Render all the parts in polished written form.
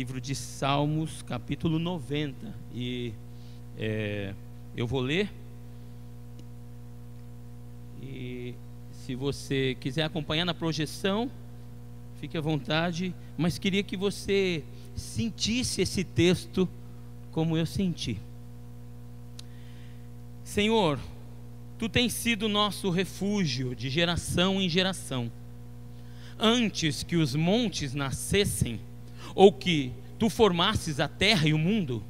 livro de Salmos, capítulo 90. E eu vou ler. E se você quiser acompanhar na projeção, fique à vontade. Mas queria que você sentisse esse texto como eu senti. Senhor, Tu tens sido nosso refúgio de geração em geração. Antes que os montes nascessem, ou que Tu formasses a terra e o mundo,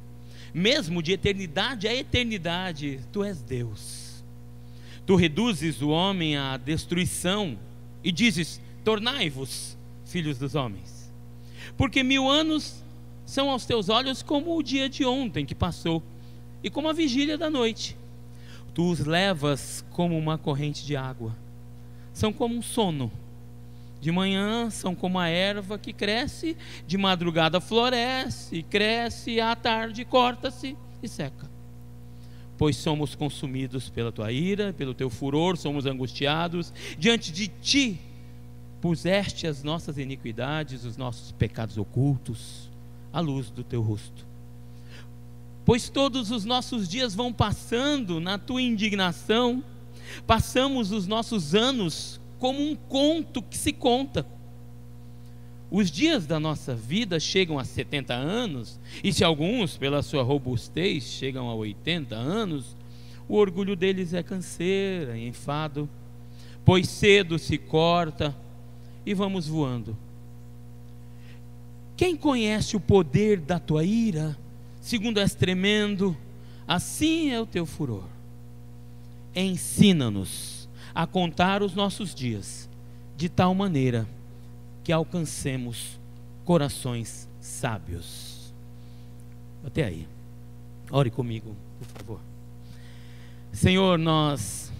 mesmo de eternidade a eternidade, Tu és Deus. Tu reduzes o homem à destruição e dizes: tornai-vos filhos dos homens. Porque 1000 anos são aos Teus olhos como o dia de ontem que passou, e como a vigília da noite. Tu os levas como uma corrente de água. São como um sono. De manhã são como a erva que cresce, de madrugada floresce, cresce, à tarde corta-se e seca. Pois somos consumidos pela Tua ira, pelo Teu furor, somos angustiados. Diante de Ti puseste as nossas iniquidades, os nossos pecados ocultos, à luz do Teu rosto. Pois todos os nossos dias vão passando na Tua indignação, passamos os nossos anos como um conto que se conta. Os dias da nossa vida chegam a 70 anos, e se alguns, pela sua robustez, chegam a 80 anos, o orgulho deles é canseira e enfado, pois cedo se corta e vamos voando. Quem conhece o poder da Tua ira? Segundo és tremendo, assim é o Teu furor. Ensina-nos a contar os nossos dias, de tal maneira que alcancemos corações sábios. Até aí. Ore comigo, por favor. Senhor, nós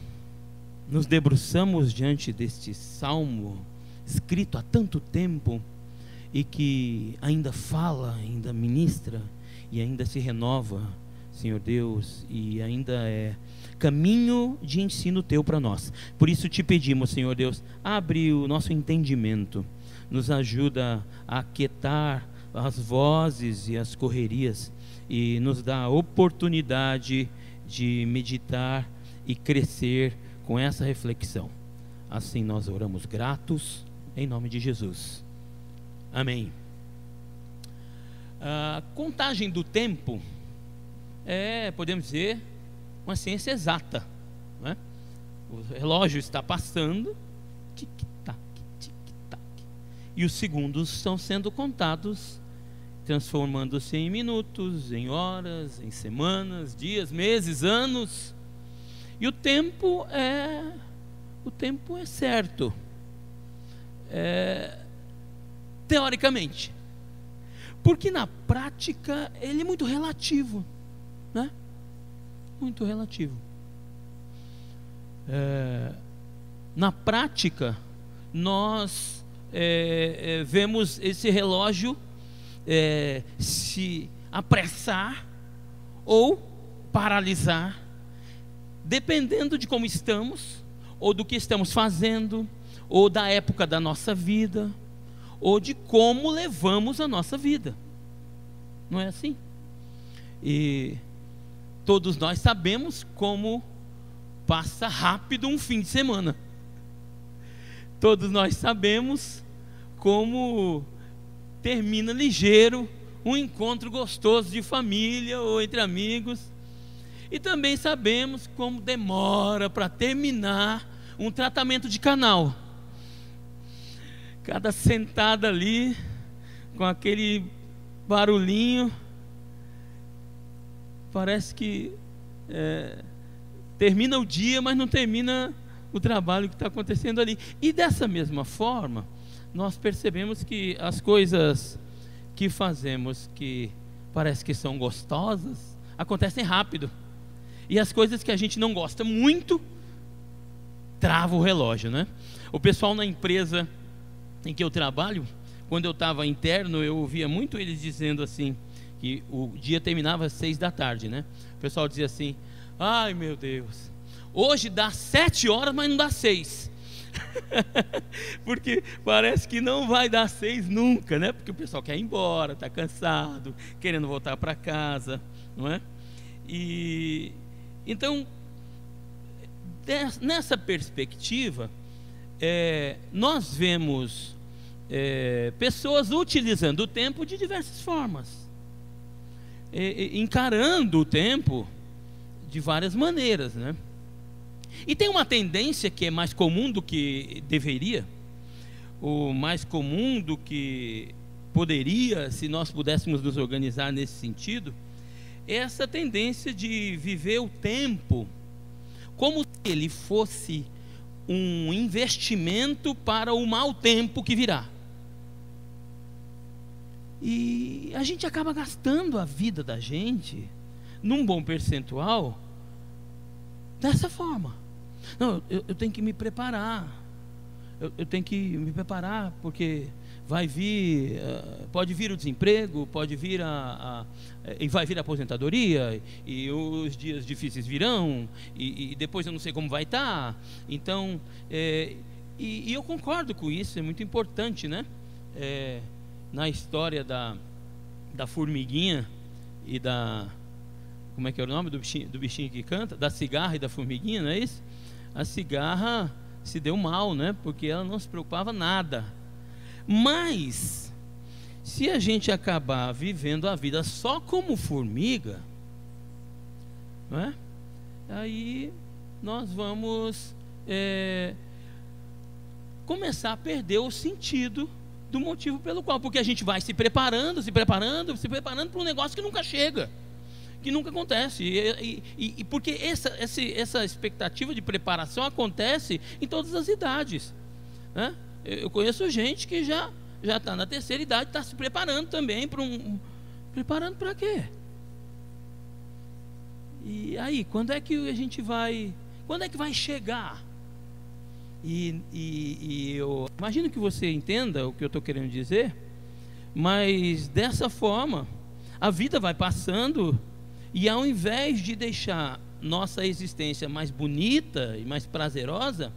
nos debruçamos diante deste salmo, escrito há tanto tempo, e que ainda fala, ainda ministra, e ainda se renova, Senhor Deus, e ainda é caminho de ensino Teu para nós. Por isso te pedimos, Senhor Deus, abre o nosso entendimento, nos ajuda a aquietar as vozes e as correrias, e nos dá a oportunidade de meditar e crescer com essa reflexão. Assim nós oramos gratos, em nome de Jesus. Amém. A contagem do tempo podemos dizer, uma ciência exata, não é? O relógio está passando, tic-tac, tic-tac, e os segundos estão sendo contados, transformando-se em minutos, em horas, em semanas, dias, meses, anos. E o tempo é certo, teoricamente, porque na prática ele é muito relativo, né? Muito relativo. Na prática, nós vemos esse relógio se apressar ou paralisar, dependendo de como estamos, ou do que estamos fazendo, ou da época da nossa vida, ou de como levamos a nossa vida. Não é assim? E todos nós sabemos como passa rápido um fim de semana. Todos nós sabemos como termina ligeiro um encontro gostoso de família ou entre amigos. E também sabemos como demora para terminar um tratamento de canal. Cada sentada ali, com aquele barulhinho, parece que termina o dia, mas não termina o trabalho que está acontecendo ali. E dessa mesma forma, nós percebemos que as coisas que fazemos, que parece que são gostosas, acontecem rápido. E as coisas que a gente não gosta muito, trava o relógio, né? O pessoal na empresa em que eu trabalho, quando eu estava interno, eu ouvia muito eles dizendo assim, que o dia terminava às 6 da tarde, né? O pessoal dizia assim: ai meu Deus, hoje dá 7 horas, mas não dá 6. Porque parece que não vai dar 6 nunca, né? Porque o pessoal quer ir embora, está cansado, querendo voltar para casa, não é? E então, nessa perspectiva, nós vemos pessoas utilizando o tempo de diversas formas, encarando o tempo de várias maneiras, né? E tem uma tendência que é mais comum do que deveria, ou mais comum do que poderia, se nós pudéssemos nos organizar nesse sentido, é essa tendência de viver o tempo como se ele fosse um investimento para o mau tempo que virá. E a gente acaba gastando a vida da gente, num bom percentual, dessa forma. Não, eu tenho que me preparar. Eu tenho que me preparar porque vai vir, pode vir o desemprego, pode vir e vai vir a aposentadoria, e os dias difíceis virão, e depois eu não sei como vai estar. Então, e eu concordo com isso, é muito importante, né? Na história da formiguinha e da... Como é que é o nome do bichinho que canta? Da cigarra e da formiguinha, não é isso? A cigarra se deu mal, né? Porque ela não se preocupava nada. Mas, se a gente acabar vivendo a vida só como formiga, não é? Aí nós vamos começar a perder o sentido do motivo pelo qual, porque a gente vai se preparando para um negócio que nunca chega, que nunca acontece, e porque essa expectativa de preparação acontece em todas as idades, né? Eu conheço gente que já está na terceira idade, está se preparando também preparando para quê? E aí, quando é que vai chegar? E eu imagino que você entenda o que eu estou querendo dizer, mas dessa forma a vida vai passando, e ao invés de deixar nossa existência mais bonita e mais prazerosa,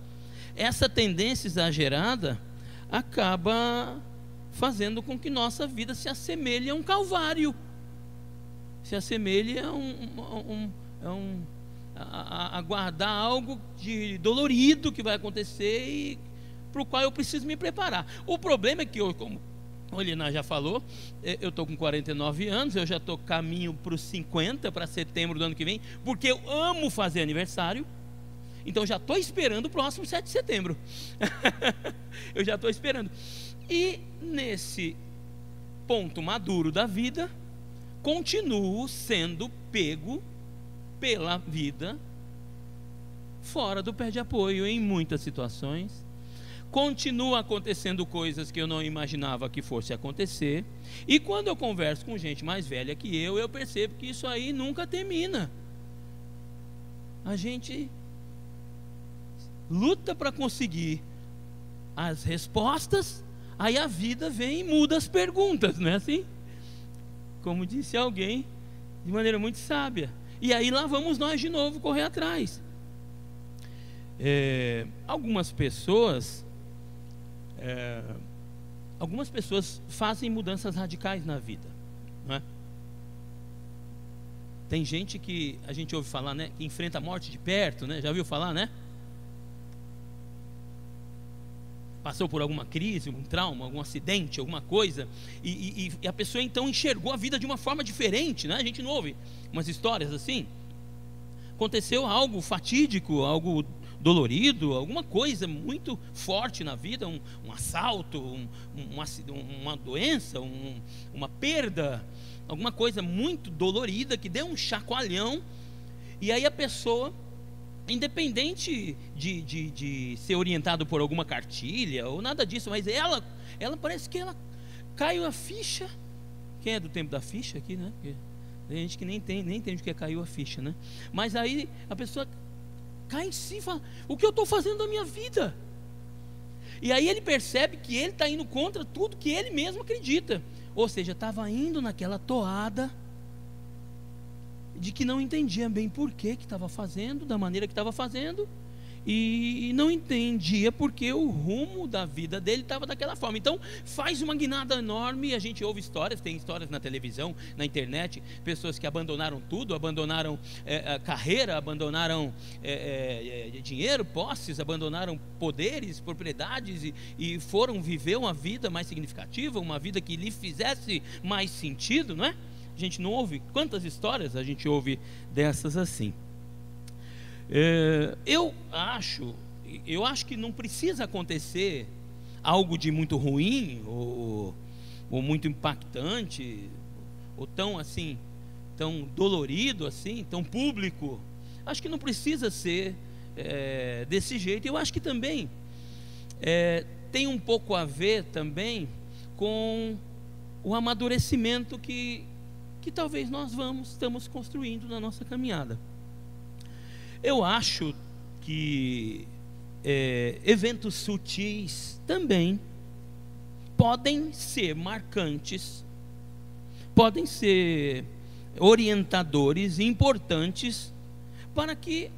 essa tendência exagerada acaba fazendo com que nossa vida se assemelhe a um calvário, se assemelhe a guardar algo de dolorido que vai acontecer e para o qual eu preciso me preparar. O problema é que eu, como o Eliná já falou, eu estou com 49 anos, eu já estou caminho para os 50, para setembro do ano que vem, porque eu amo fazer aniversário. Então já estou esperando o próximo 7 de setembro. Eu já estou esperando. E nesse ponto maduro da vida, continuo sendo pego pela vida fora do pé de apoio em muitas situações. Continua acontecendo coisas que eu não imaginava que fosse acontecer. E quando eu converso com gente mais velha que eu percebo que isso aí nunca termina. A gente luta para conseguir as respostas, aí a vida vem e muda as perguntas, não é assim? Como disse alguém de maneira muito sábia. E aí lá vamos nós de novo correr atrás. Algumas pessoas fazem mudanças radicais na vida, não é? Tem gente que a gente ouve falar, né, que enfrenta a morte de perto, né? Já ouviu falar, né? Passou por alguma crise, um trauma, algum acidente, alguma coisa, e a pessoa então enxergou a vida de uma forma diferente, né? A gente não ouve umas histórias assim. Aconteceu algo fatídico, algo dolorido, alguma coisa muito forte na vida, um assalto, uma doença, uma perda, alguma coisa muito dolorida que deu um chacoalhão, e aí a pessoa, independente de ser orientado por alguma cartilha ou nada disso, mas ela parece que ela caiu a ficha. Quem é do tempo da ficha aqui, né? Tem gente que nem entende o que é caiu a ficha, né? Mas aí a pessoa cai em si e fala: o que eu estou fazendo da minha vida? E aí ele percebe que ele está indo contra tudo que ele mesmo acredita, ou seja, estava indo naquela toada de que não entendia bem por que estava fazendo, da maneira que estava fazendo, e não entendia porque o rumo da vida dele estava daquela forma. Então faz uma guinada enorme. A gente ouve histórias, tem histórias na televisão, na internet, pessoas que abandonaram tudo, abandonaram a carreira, abandonaram dinheiro, posses, abandonaram poderes, propriedades e foram viver uma vida mais significativa, uma vida que lhe fizesse mais sentido, não é? A gente não ouve quantas histórias a gente ouve dessas assim. Eu acho que não precisa acontecer algo de muito ruim ou muito impactante ou tão assim, tão dolorido assim, tão público. Acho que não precisa ser desse jeito. Eu acho que também tem um pouco a ver também com o amadurecimento que talvez nós estamos construindo na nossa caminhada. Eu acho que eventos sutis também podem ser marcantes, podem ser orientadores importantes para que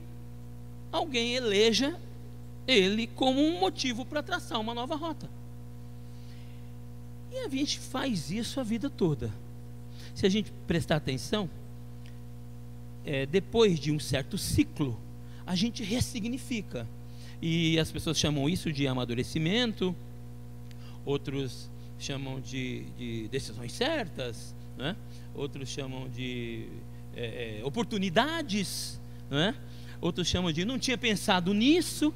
alguém eleja ele como um motivo para traçar uma nova rota. E a gente faz isso a vida toda. Se a gente prestar atenção, depois de um certo ciclo, a gente ressignifica. E as pessoas chamam isso de amadurecimento, outros chamam de decisões certas, né? Outros chamam de oportunidades, né? Outros chamam de não tinha pensado nisso,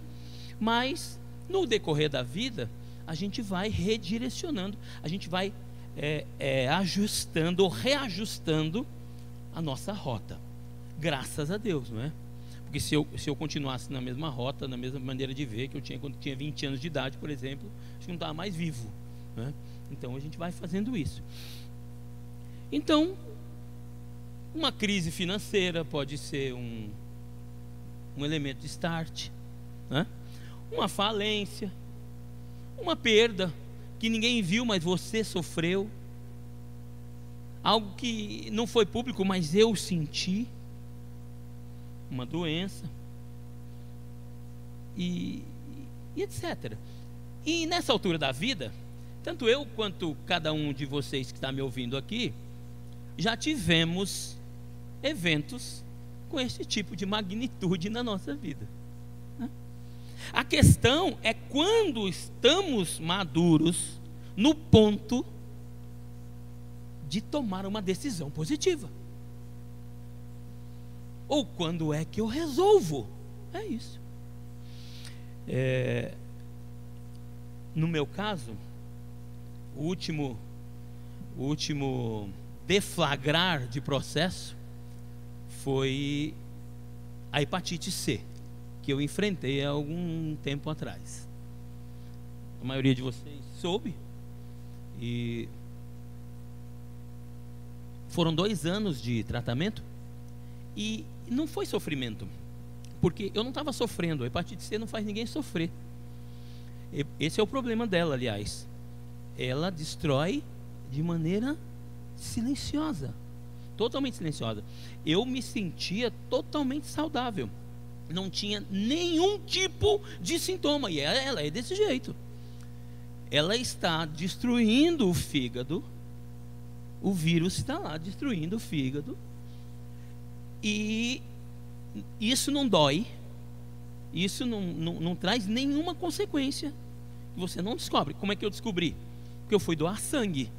mas no decorrer da vida, a gente vai redirecionando, a gente vai ajustando ou reajustando a nossa rota. Graças a Deus, não é? Porque se eu continuasse na mesma rota, na mesma maneira de ver que eu tinha quando tinha 20 anos de idade, por exemplo, acho que não estava mais vivo, né? Então a gente vai fazendo isso. Então, uma crise financeira pode ser um elemento de start, né? Uma falência, uma perda que ninguém viu, mas você sofreu, algo que não foi público, mas eu senti, uma doença e etc. E nessa altura da vida, tanto eu quanto cada um de vocês que está me ouvindo aqui, já tivemos eventos com esse tipo de magnitude na nossa vida, né? A questão é quando estamos maduros no ponto de tomar uma decisão positiva. Ou quando é que eu resolvo? É isso. No meu caso, o último deflagrar de processo foi a hepatite C, que eu enfrentei há algum tempo atrás. A maioria de vocês soube. E foram 2 anos de tratamento. E não foi sofrimento, porque eu não estava sofrendo. A hepatite C não faz ninguém sofrer. Esse é o problema dela, aliás. Ela destrói de maneira silenciosa, totalmente silenciosa. Eu me sentia totalmente saudável, não tinha nenhum tipo de sintoma. E ela é desse jeito. Ela está destruindo o fígado. O vírus está lá destruindo o fígado. E isso não dói, isso não traz nenhuma consequência que você não descobre. Como é que eu descobri? Porque eu fui doar sangue.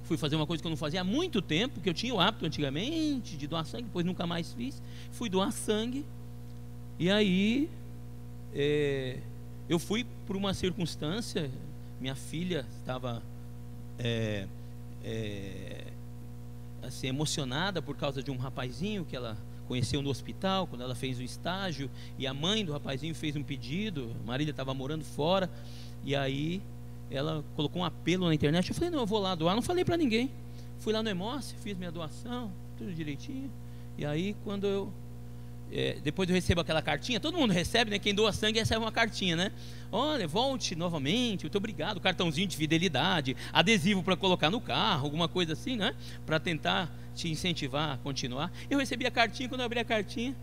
Fui fazer uma coisa que eu não fazia há muito tempo, que eu tinha o hábito antigamente de doar sangue, depois nunca mais fiz. Fui doar sangue. E aí eu fui por uma circunstância. Minha filha estava assim, emocionada por causa de um rapazinho que ela conheceu no hospital, quando ela fez o estágio, e a mãe do rapazinho fez um pedido. A Marília estava morando fora, e aí ela colocou um apelo na internet. Eu falei, não, eu vou lá doar. Não falei para ninguém. Fui lá no Hemócio, fiz minha doação, tudo direitinho. E aí quando depois eu recebo aquela cartinha, todo mundo recebe, né? Quem doa sangue recebe uma cartinha, né? Olha, volte novamente, muito obrigado, cartãozinho de fidelidade, adesivo para colocar no carro, alguma coisa assim, né? Para tentar te incentivar a continuar. Eu recebi a cartinha, quando eu abri a cartinha,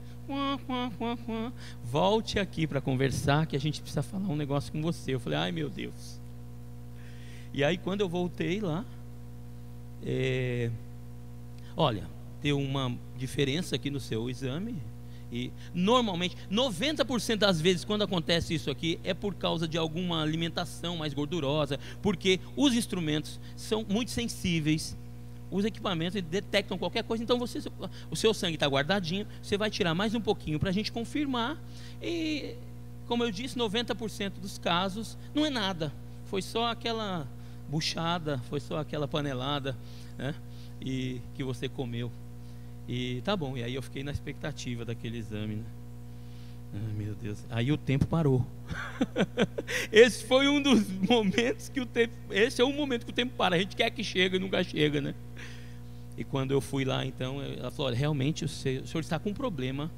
volte aqui para conversar, que a gente precisa falar um negócio com você. Eu falei, ai meu Deus. E aí quando eu voltei lá, olha, deu uma diferença aqui no seu exame. E normalmente, 90% das vezes quando acontece isso aqui é por causa de alguma alimentação mais gordurosa, porque os instrumentos são muito sensíveis, os equipamentos detectam qualquer coisa. Então o seu sangue está guardadinho, você vai tirar mais um pouquinho para a gente confirmar. E como eu disse, 90% dos casos não é nada, foi só aquela buchada, foi só aquela panelada, né, e que você comeu. E tá bom, e aí eu fiquei na expectativa daquele exame, né? Ai meu Deus, aí o tempo parou. Esse foi um dos momentos que o tempo, esse é um momento que o tempo para, a gente quer que chegue e nunca chega, né? E quando eu fui lá, então, ela falou, olha, realmente o senhor está com um problema,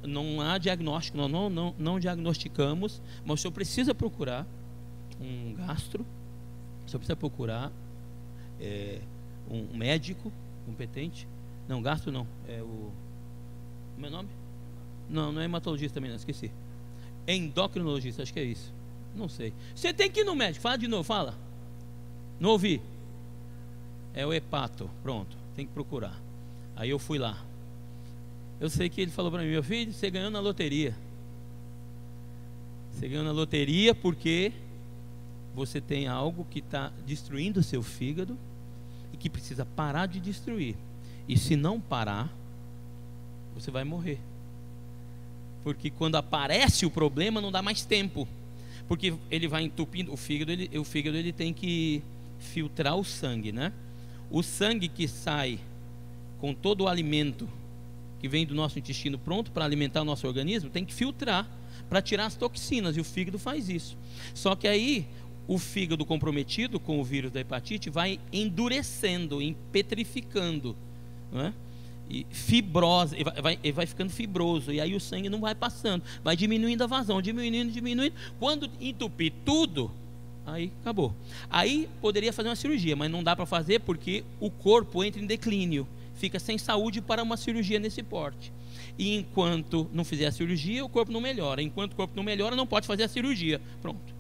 não há diagnóstico, não diagnosticamos, mas o senhor precisa procurar um gastro, o senhor precisa procurar um médico competente. Não, gastro não, é o meu nome? Não é hematologista também não, esqueci. É endocrinologista, acho que é isso. Não sei. Você tem que ir no médico, fala de novo, fala. Não ouvi. É o hepato, pronto, tem que procurar. Aí eu fui lá. Eu sei que ele falou para mim, meu filho, você ganhou na loteria. Você ganhou na loteria porque você tem algo que está destruindo o seu fígado e que precisa parar de destruir. E se não parar, você vai morrer. Porque quando aparece o problema, não dá mais tempo. Porque ele vai entupindo o fígado, ele tem que filtrar o sangue, né? O sangue que sai com todo o alimento que vem do nosso intestino pronto para alimentar o nosso organismo, tem que filtrar para tirar as toxinas, e o fígado faz isso. Só que aí o fígado comprometido com o vírus da hepatite vai endurecendo, petrificando, não é? E fibrosa, ele vai ficando fibroso, e aí o sangue não vai passando, vai diminuindo a vazão, diminuindo. Quando entupir tudo, aí acabou. Aí poderia fazer uma cirurgia, mas não dá para fazer porque o corpo entra em declínio, fica sem saúde para uma cirurgia nesse porte. E enquanto não fizer a cirurgia, o corpo não melhora. Enquanto o corpo não melhora, não pode fazer a cirurgia. Pronto.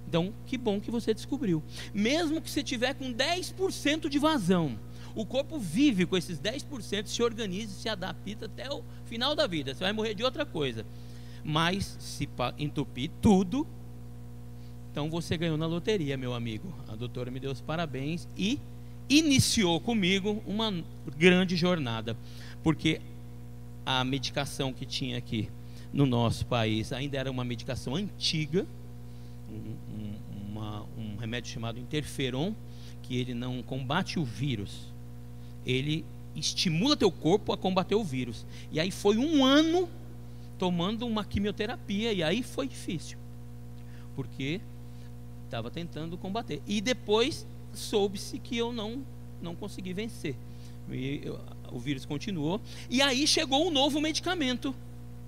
Então, que bom que você descobriu. Mesmo que você tiver com 10% de vazão, o corpo vive com esses 10%, se organiza, se adapta até o final da vida. Você vai morrer de outra coisa. Mas se entupir tudo, então você ganhou na loteria, meu amigo. A doutora me deu os parabéns e iniciou comigo uma grande jornada. Porque a medicação que tinha aqui no nosso país ainda era uma medicação antiga, um remédio chamado interferon, que ele não combate o vírus, ele estimula teu corpo a combater o vírus. E aí foi um ano tomando uma quimioterapia, e aí foi difícil, porque estava tentando combater. E depois soube-se que eu não consegui vencer. O vírus continuou. E aí chegou um novo medicamento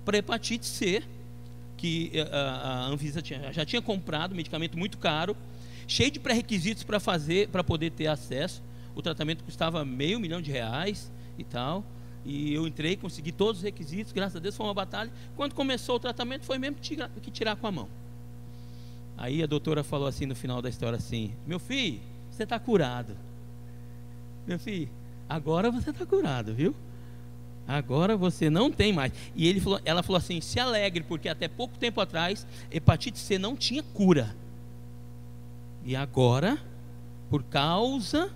para hepatite C, que a Anvisa já tinha comprado, um medicamento muito caro, cheio de pré-requisitos para poder ter acesso. O tratamento custava R$500 mil e tal. E eu entrei, consegui todos os requisitos, graças a Deus, foi uma batalha. Quando começou o tratamento, foi mesmo que tirar com a mão. Aí a doutora falou assim no final da história assim: meu filho, você está curado. Meu filho, agora você está curado, viu? Agora você não tem mais. E ela falou assim: se alegre, porque até pouco tempo atrás hepatite C não tinha cura. E agora, por causa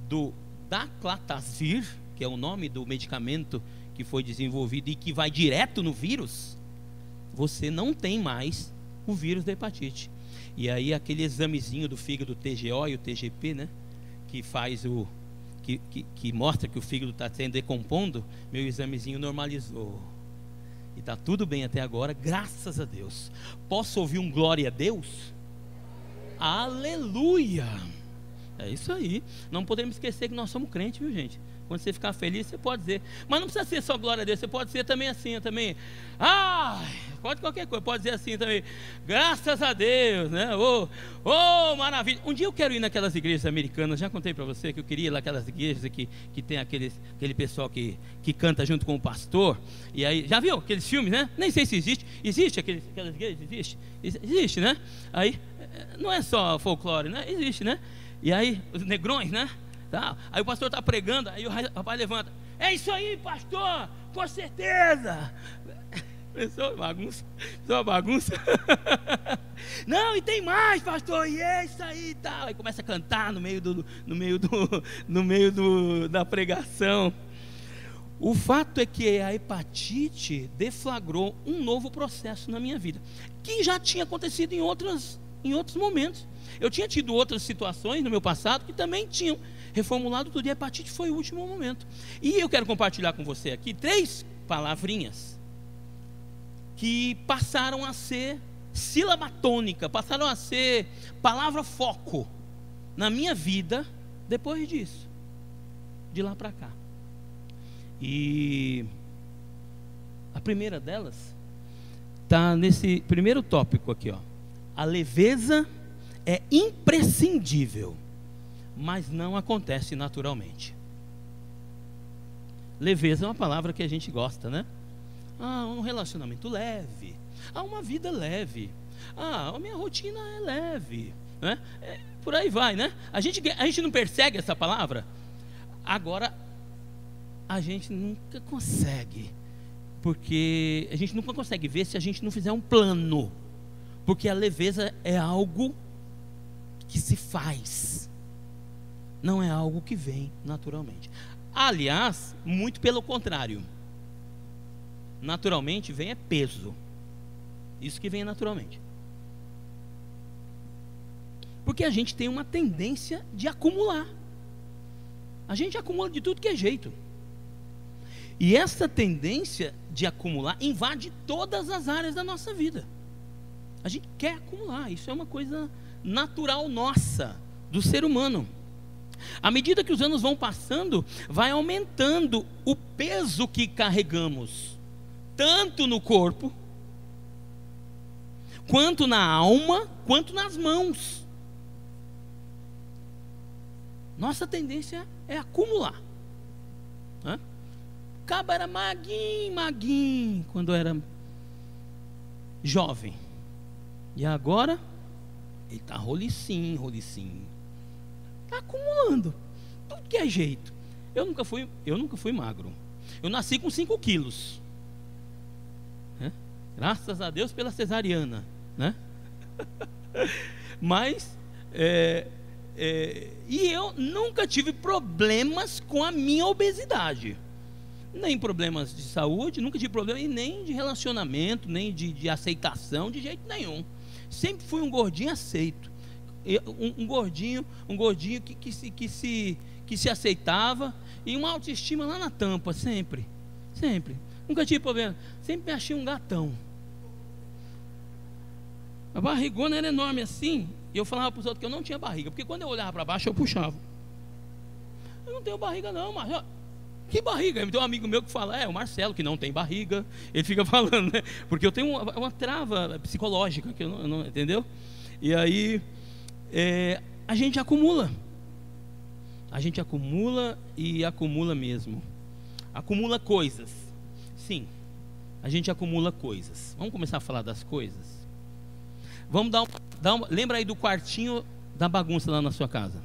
do Daclatazir, que é o nome do medicamento que foi desenvolvido e que vai direto no vírus, você não tem mais o vírus da hepatite. E aí aquele examezinho do fígado, o TGO e o TGP, né, que faz que mostra que o fígado está sendo decompondo, meu examezinho normalizou. E está tudo bem até agora, graças a Deus. Posso ouvir um glória a Deus? Aleluia! É isso aí. Não podemos esquecer que nós somos crentes, viu, gente? Quando você ficar feliz, você pode dizer. Mas não precisa ser só glória a Deus. Você pode ser também assim, também. Pode qualquer coisa. Pode dizer assim também. Graças a Deus, né? Maravilha. Um dia eu quero ir naquelas igrejas americanas. Já contei para você que eu queria ir naquelas igrejas que tem aquele pessoal que canta junto com o pastor. E aí, já viu aqueles filmes, né? Nem sei se existe. Existe aquelas igrejas? Existe, né? Aí, não é só folclore, né? Existe, né? E aí, os negrões, né? Tá. Aí o pastor está pregando, aí o rapaz levanta. É isso aí, pastor, com certeza. Pensou uma bagunça. Não, e tem mais, pastor, e é isso aí e tal. Aí começa a cantar no meio da pregação. O fato é que a hepatite deflagrou um novo processo na minha vida, que já tinha acontecido em outros momentos. Eu tinha tido outras situações no meu passado que também tinham reformulado tudo, e a hepatite foi o último momento. E eu quero compartilhar com você aqui 3 palavrinhas que passaram a ser sílaba tônica, passaram a ser palavra foco na minha vida depois disso, de lá para cá. E a primeira delas está nesse primeiro tópico aqui, ó. A leveza é imprescindível, mas não acontece naturalmente. Leveza é uma palavra que a gente gosta, né? Um relacionamento leve, uma vida leve, a minha rotina é leve, né? Por aí vai, né? A gente não persegue essa palavra. Agora, a gente nunca consegue, porque a gente nunca consegue ver se a gente não fizer um plano, porque a leveza é algo que se faz, não é algo que vem naturalmente. Aliás, muito pelo contrário, naturalmente vem é peso, isso que vem naturalmente, porque a gente tem uma tendência de acumular, a gente acumula de tudo que é jeito, e essa tendência de acumular invade todas as áreas da nossa vida. A gente quer acumular, isso é uma coisa natural nossa, do ser humano. À medida que os anos vão passando, vai aumentando o peso que carregamos, tanto no corpo, quanto na alma, quanto nas mãos. Nossa tendência é acumular. O cabo era magrinho, quando era jovem. E agora, ele está rolicinho. Está acumulando, tudo que é jeito. Eu nunca fui magro. Eu nasci com 5 quilos, né? Graças a Deus pela cesariana, né? Mas e eu nunca tive problemas com a minha obesidade, nem problemas de saúde, nunca tive problema, e nem de relacionamento, nem de aceitação, de jeito nenhum. Sempre fui um gordinho aceito, um gordinho que se aceitava, e uma autoestima lá na tampa, sempre, nunca tive problema, sempre me achei um gatão. A barrigona era enorme assim, e eu falava para os outros que eu não tinha barriga, porque quando eu olhava para baixo eu puxava. Eu não tenho barriga não, mas que barriga? Tem um amigo meu que fala, o Marcelo, que não tem barriga. Ele fica falando, né? Porque eu tenho uma trava psicológica, que eu não entendeu? E aí, a gente acumula. A gente acumula e acumula mesmo. Acumula coisas. Sim, a gente acumula coisas. Vamos começar a falar das coisas? Vamos lembra aí do quartinho da bagunça lá na sua casa.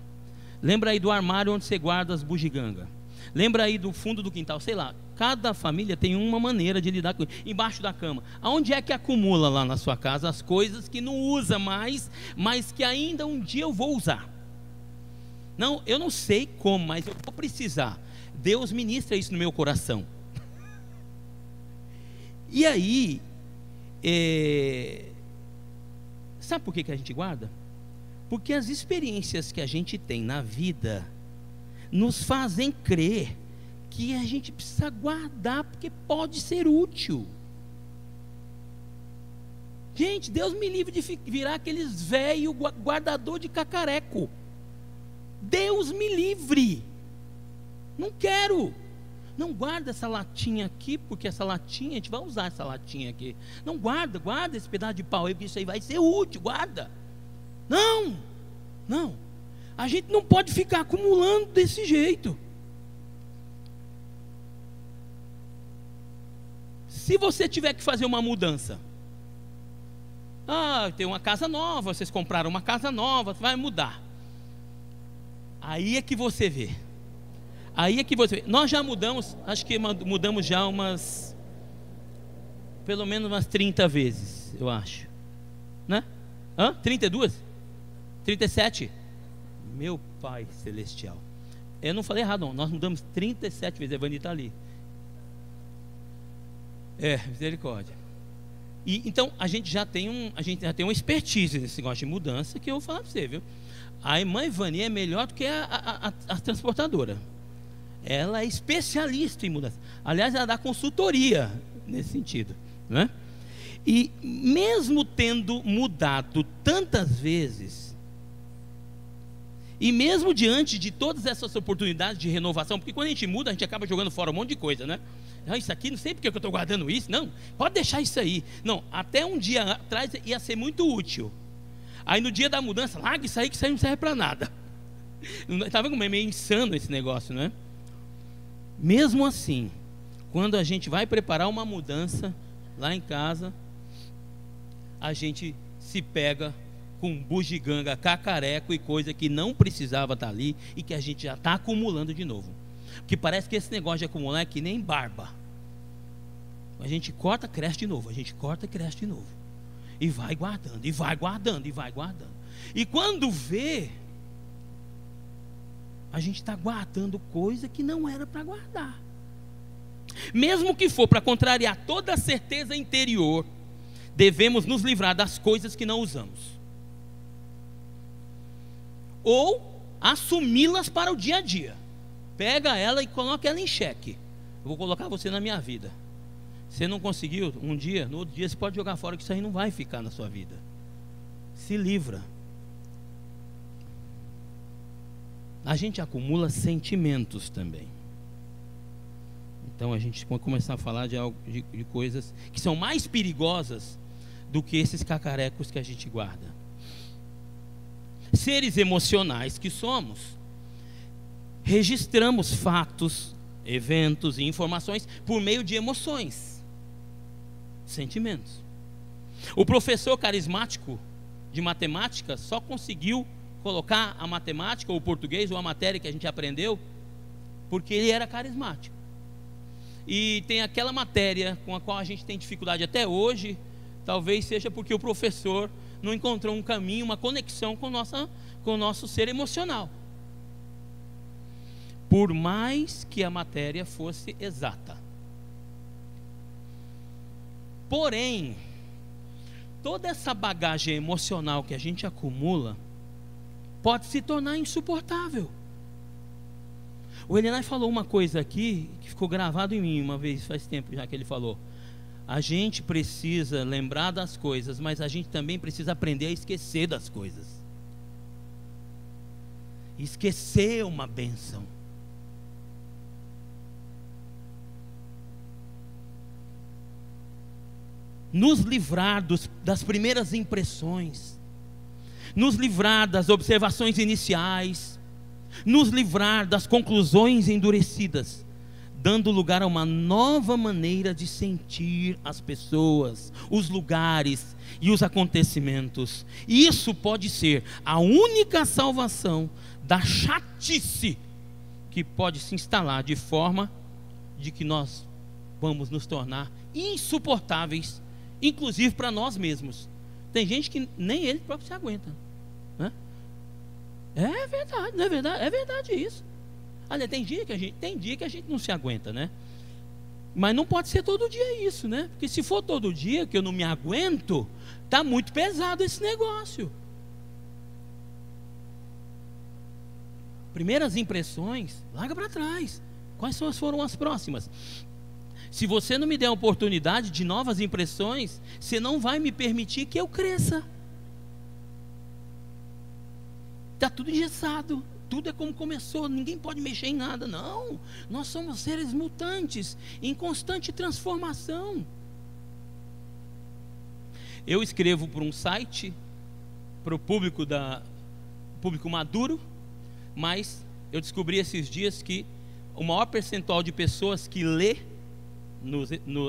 Lembra aí do armário onde você guarda as bugigangas. Lembra aí do fundo do quintal, sei lá. Cada família tem uma maneira de lidar com isso. Embaixo da cama. Aonde é que acumula lá na sua casa as coisas que não usa mais, mas que ainda um dia eu vou usar? Não, eu não sei como, mas eu vou precisar. Deus ministra isso no meu coração. E aí, sabe por que a gente guarda? Porque as experiências que a gente tem na vida nos fazem crer que a gente precisa guardar, porque pode ser útil. Gente, Deus me livre de virar aqueles velho guardador de cacareco. Deus me livre. Não quero. Não guarda essa latinha aqui, porque essa latinha, a gente vai usar essa latinha aqui. Não guarda esse pedaço de pau aí, porque isso aí vai ser útil, guarda. Não, não. A gente não pode ficar acumulando desse jeito. Se você tiver que fazer uma mudança, tem uma casa nova, vocês compraram uma casa nova, vai mudar. Aí é que você vê. Nós já mudamos, acho que mudamos já pelo menos umas 30 vezes, eu acho. Né? 32? 37? Meu Pai Celestial. Eu não falei errado, não. Nós mudamos 37 vezes. A Evani está ali. Misericórdia. E então a gente já tem uma expertise nesse negócio de mudança, que eu vou falar para você, viu? A irmã Evani é melhor do que a transportadora. Ela é especialista em mudança. Aliás, ela dá consultoria nesse sentido, né? E mesmo tendo mudado tantas vezes, e mesmo diante de todas essas oportunidades de renovação, porque quando a gente muda, a gente acaba jogando fora um monte de coisa, né? Isso aqui, não sei porque eu estou guardando isso. Não, pode deixar isso aí. Não, até um dia atrás ia ser muito útil. Aí no dia da mudança, larga isso aí, que isso aí não serve para nada. Estava meio insano esse negócio, né? Mesmo assim, quando a gente vai preparar uma mudança lá em casa, a gente se pega com bugiganga, cacareco e coisa que não precisava estar ali e que a gente já está acumulando de novo. Porque parece que esse negócio de acumular é que nem barba. A gente corta, cresce de novo. A gente corta e cresce de novo. E vai guardando, e vai guardando, e vai guardando. E quando vê, a gente está guardando coisa que não era para guardar. Mesmo que for para contrariar toda a certeza interior, devemos nos livrar das coisas que não usamos. Ou assumi-las para o dia a dia. Pega ela e coloca ela em xeque. Eu vou colocar você na minha vida. Você não conseguiu um dia, no outro dia você pode jogar fora, que isso aí não vai ficar na sua vida. Se livra. A gente acumula sentimentos também. Então a gente vai começar a falar de coisas que são mais perigosas do que esses cacarecos que a gente guarda. Seres emocionais que somos, registramos fatos, eventos e informações por meio de emoções, sentimentos. O professor carismático de matemática só conseguiu colocar a matemática, ou o português, ou a matéria que a gente aprendeu, porque ele era carismático. E tem aquela matéria com a qual a gente tem dificuldade até hoje, talvez seja porque o professor não encontrou um caminho, uma conexão com o nosso ser emocional. Por mais que a matéria fosse exata. Porém, toda essa bagagem emocional que a gente acumula pode se tornar insuportável. O Elenay falou uma coisa aqui que ficou gravado em mim uma vez, faz tempo já que ele falou. A gente precisa lembrar das coisas, mas a gente também precisa aprender a esquecer das coisas. Esquecer é uma bênção. Nos livrar das primeiras impressões, nos livrar das observações iniciais, nos livrar das conclusões endurecidas, dando lugar a uma nova maneira de sentir as pessoas, os lugares e os acontecimentos. Isso pode ser a única salvação da chatice que pode se instalar, de forma de que nós vamos nos tornar insuportáveis, inclusive para nós mesmos. Tem gente que nem ele próprio se aguenta, né? É verdade, não é verdade? É verdade isso. Olha, tem dia que a gente não se aguenta, né? Mas não pode ser todo dia isso, né? Porque se for todo dia que eu não me aguento, está muito pesado esse negócio. Primeiras impressões, larga para trás. Quais foram as próximas? Se você não me der a oportunidade de novas impressões, você não vai me permitir que eu cresça. Está tudo engessado, tudo é como começou, ninguém pode mexer em nada. Não, nós somos seres mutantes, em constante transformação. Eu escrevo para um site, para o público maduro, mas eu descobri esses dias que o maior percentual de pessoas que lê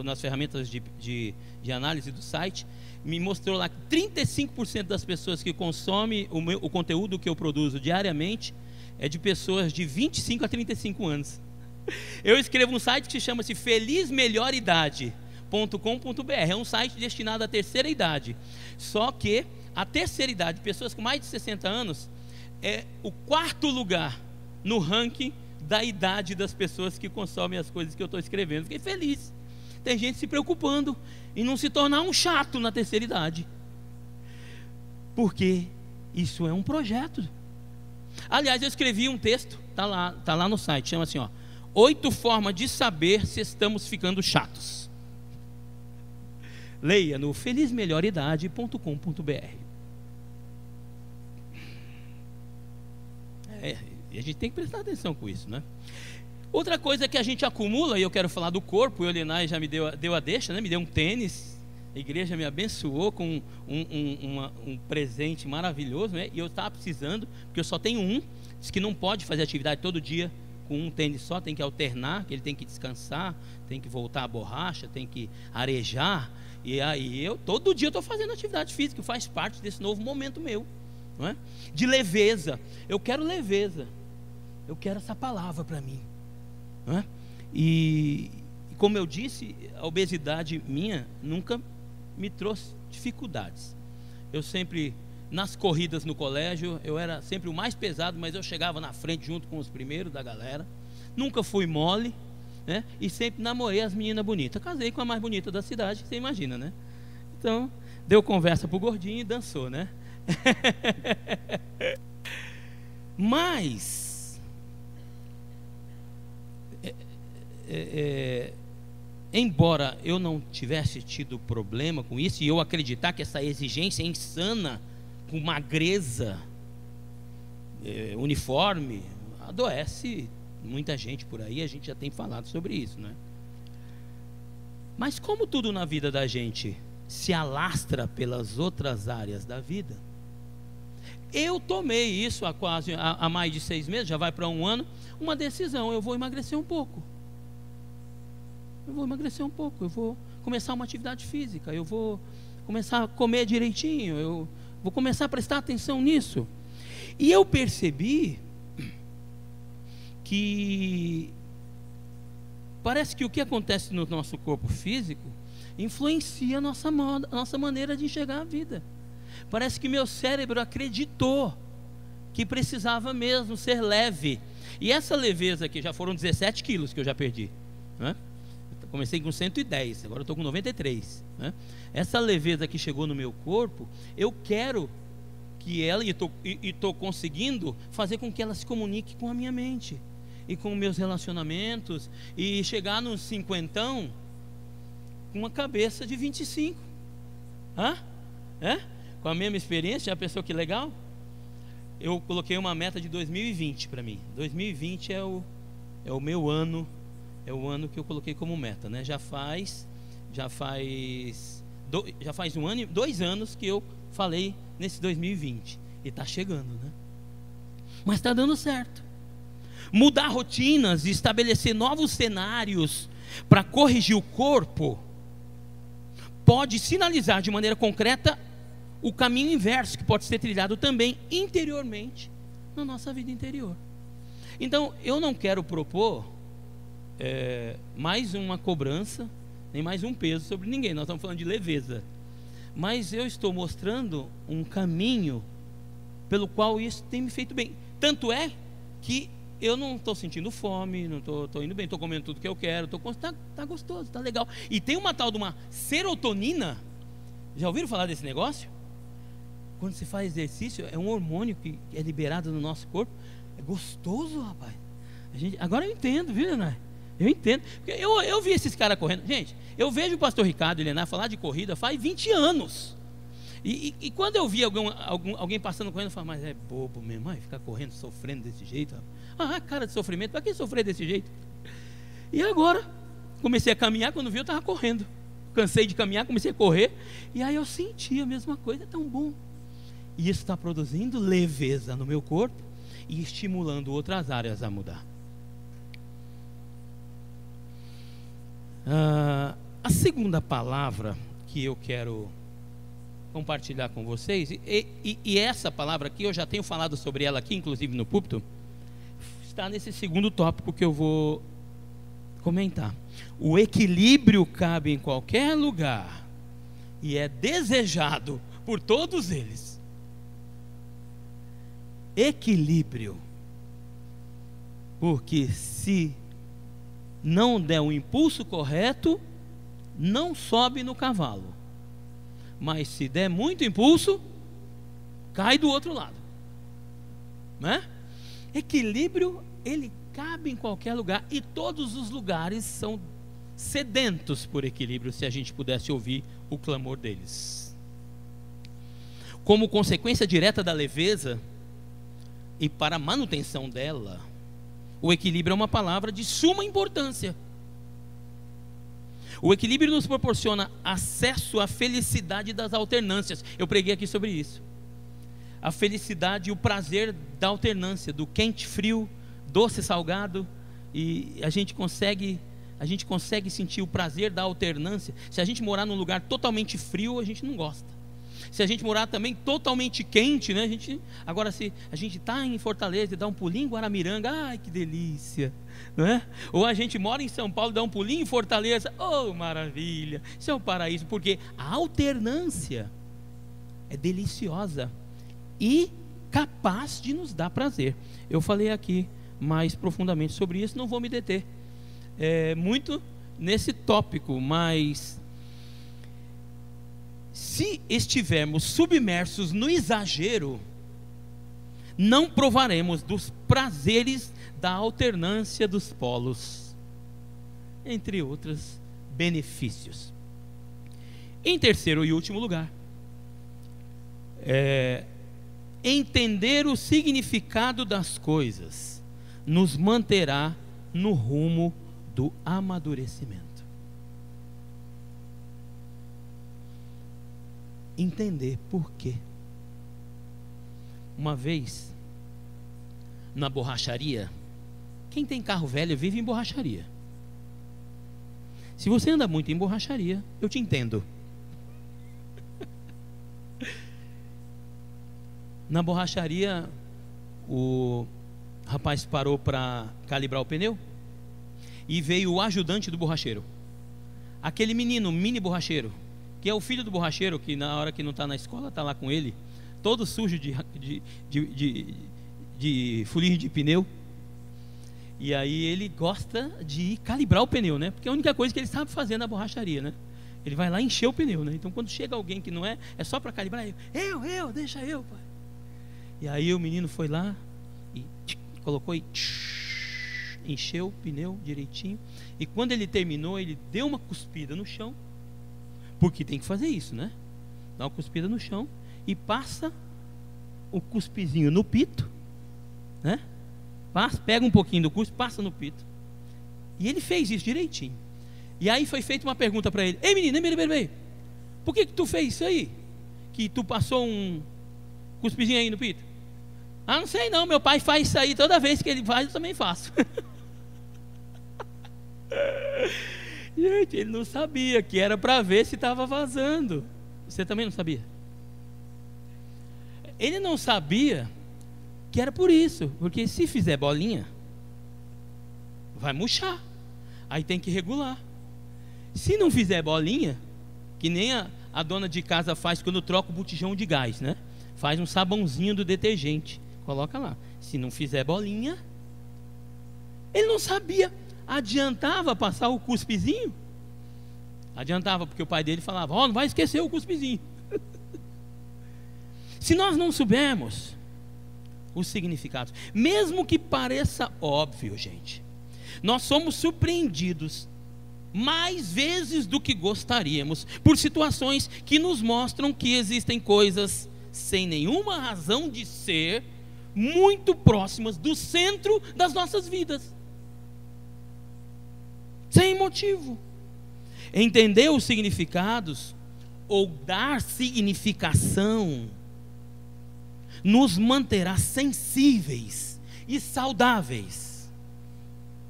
nas ferramentas de análise do site, me mostrou lá que 35% das pessoas que consomem o conteúdo que eu produzo diariamente é de pessoas de 25 a 35 anos. Eu escrevo um site que chama-se felizmelhoridade.com.br. É um site destinado à terceira idade. Só que a terceira idade, pessoas com mais de 60 anos, é o 4º lugar no ranking da idade das pessoas que consomem as coisas que eu estou escrevendo. Fiquei feliz. Tem gente se preocupando em não se tornar um chato na terceira idade, porque isso é um projeto. Aliás, eu escrevi um texto, tá lá no site, chama assim, 8 formas de saber se estamos ficando chatos. Leia no felizmelhoridade.com.br. E a gente tem que prestar atenção com isso, né? Outra coisa que a gente acumula, e eu quero falar do corpo, o Elenay já me deu a deixa, né? Me deu um tênis, a igreja me abençoou com um presente maravilhoso, né? E eu estava precisando, porque eu só tenho um, diz que não pode fazer atividade todo dia com um tênis só, tem que alternar, que ele tem que descansar, tem que voltar a borracha, tem que arejar, e aí todo dia eu estou fazendo atividade física, que faz parte desse novo momento meu, não é? De leveza, eu quero leveza, eu quero essa palavra para mim. E como eu disse, a obesidade minha nunca me trouxe dificuldades. Eu sempre, nas corridas no colégio, eu era sempre o mais pesado, mas eu chegava na frente junto com os primeiros da galera. Nunca fui mole, né? E sempre namorei as meninas bonitas. Casei com a mais bonita da cidade, você imagina, né? Então, deu conversa pro gordinho e dançou, né? Mas embora eu não tivesse tido problema com isso, e eu acreditar que essa exigência insana com magreza uniforme adoece muita gente por aí, a gente já tem falado sobre isso, né? Mas como tudo na vida da gente se alastra pelas outras áreas da vida, eu tomei isso há mais de 6 meses, já vai para 1 ano, uma decisão: eu vou emagrecer um pouco. Eu vou começar uma atividade física, eu vou começar a comer direitinho, eu vou começar a prestar atenção nisso. E eu percebi que parece que o que acontece no nosso corpo físico influencia a nossa maneira de enxergar a vida. Parece que meu cérebro acreditou que precisava mesmo ser leve. E essa leveza aqui, já foram 17 quilos que eu já perdi, né? Comecei com 110, agora eu estou com 93, né? Essa leveza que chegou no meu corpo, eu quero que ela, e estou conseguindo fazer com que ela se comunique com a minha mente e com meus relacionamentos, e chegar nos 50 com uma cabeça de 25. Com a mesma experiência, já pensou que legal? Eu coloquei uma meta de 2020 para mim. 2020 é o meu ano. É o ano que eu coloquei como meta, né? Já faz 2 anos que eu falei nesse 2020 e está chegando, né? Mas está dando certo. Mudar rotinas e estabelecer novos cenários para corrigir o corpo pode sinalizar de maneira concreta o caminho inverso, que pode ser trilhado também interiormente na nossa vida interior. Então, eu não quero propor mais uma cobrança, nem mais um peso sobre ninguém. Nós estamos falando de leveza, mas eu estou mostrando um caminho pelo qual isso tem me feito bem. Tanto é que eu não estou sentindo fome, não estou indo bem, estou comendo tudo que eu quero, tá gostoso, tá legal. E tem uma tal de uma serotonina. Já ouviram falar desse negócio? Quando você faz exercício, é um hormônio que é liberado no nosso corpo. É gostoso, rapaz. Agora eu entendo, viu, Leonardo? Eu entendo. Eu vi esses caras correndo. Gente, eu vejo o pastor Ricardo e Leonardo falar de corrida faz 20 anos. E quando eu vi alguém passando correndo, eu falava, mas é bobo mesmo, vai ficar correndo, sofrendo desse jeito. Ah, cara de sofrimento, para que sofrer desse jeito? E agora, comecei a caminhar, quando vi eu estava correndo. Cansei de caminhar, comecei a correr, e aí eu senti a mesma coisa, é tão bom. E isso está produzindo leveza no meu corpo e estimulando outras áreas a mudar. A segunda palavra que eu quero compartilhar com vocês, e essa palavra aqui, eu já tenho falado sobre ela aqui, inclusive no púlpito, está nesse segundo tópico que eu vou comentar. O equilíbrio cabe em qualquer lugar e é desejado por todos eles. Equilíbrio. Porque se não der um impulso correto, não sobe no cavalo. Mas se der muito impulso, cai do outro lado. Né? Equilíbrio, ele cabe em qualquer lugar, e todos os lugares são sedentos por equilíbrio, se a gente pudesse ouvir o clamor deles. Como consequência direta da leveza, e para a manutenção dela, o equilíbrio é uma palavra de suma importância. O equilíbrio nos proporciona acesso à felicidade das alternâncias. Eu preguei aqui sobre isso. A felicidade e o prazer da alternância, do quente, frio, doce, salgado, e a gente consegue sentir o prazer da alternância. Se a gente morar num lugar totalmente frio, a gente não gosta. Se a gente morar também totalmente quente, né? Agora, se a gente está em Fortaleza e dá um pulinho em Guaramiranga, ai que delícia, não é? Ou a gente mora em São Paulo e dá um pulinho em Fortaleza, oh maravilha, isso é um paraíso, porque a alternância é deliciosa e capaz de nos dar prazer. Eu falei aqui mais profundamente sobre isso, não vou me deter muito nesse tópico, mas se estivermos submersos no exagero, não provaremos dos prazeres da alternância dos polos, entre outros benefícios. Em terceiro e último lugar, entender o significado das coisas nos manterá no rumo do amadurecimento. Entender por quê. Uma vez, na borracharia, quem tem carro velho vive em borracharia. Se você anda muito em borracharia, eu te entendo. Na borracharia, o rapaz parou para calibrar o pneu e veio o ajudante do borracheiro, aquele menino, mini borracheiro, que é o filho do borracheiro, que na hora que não está na escola, está lá com ele, todo sujo de fuligem de pneu. E aí ele gosta de calibrar o pneu, né? Porque é a única coisa que ele sabe fazer na borracharia, né? Ele vai lá encher o pneu, né? Então quando chega alguém que não é só para calibrar, deixa eu, pai. E aí o menino foi lá e colocou e encheu o pneu direitinho. E quando ele terminou, ele deu uma cuspida no chão, porque tem que fazer isso, né? Dá uma cuspida no chão e passa o cuspizinho no pito, né? Pega um pouquinho do cuspe, passa no pito. E ele fez isso direitinho. E aí foi feita uma pergunta para ele: ei menino, por que tu fez isso aí? Que tu passou um cuspizinho aí no pito? Ah, não sei não, meu pai faz isso aí toda vez que ele faz, eu também faço. Gente, ele não sabia que era para ver se estava vazando. Você também não sabia? Ele não sabia que era por isso, porque se fizer bolinha, vai murchar. Aí tem que regular. Se não fizer bolinha, que nem a dona de casa faz quando troca o botijão de gás, né? Faz um sabãozinho do detergente, coloca lá. Se não fizer bolinha, ele não sabia. Adiantava passar o cuspezinho? Adiantava, porque o pai dele falava: não vai esquecer o cuspezinho. Se nós não soubermos os significados, mesmo que pareça óbvio, gente, nós somos surpreendidos mais vezes do que gostaríamos, por situações que nos mostram que existem coisas sem nenhuma razão de ser, muito próximas do centro das nossas vidas, sem motivo. Entender os significados ou dar significação nos manterá sensíveis e saudáveis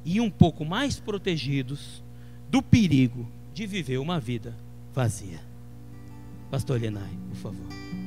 e um pouco mais protegidos do perigo de viver uma vida vazia. Pastor Lenay, por favor.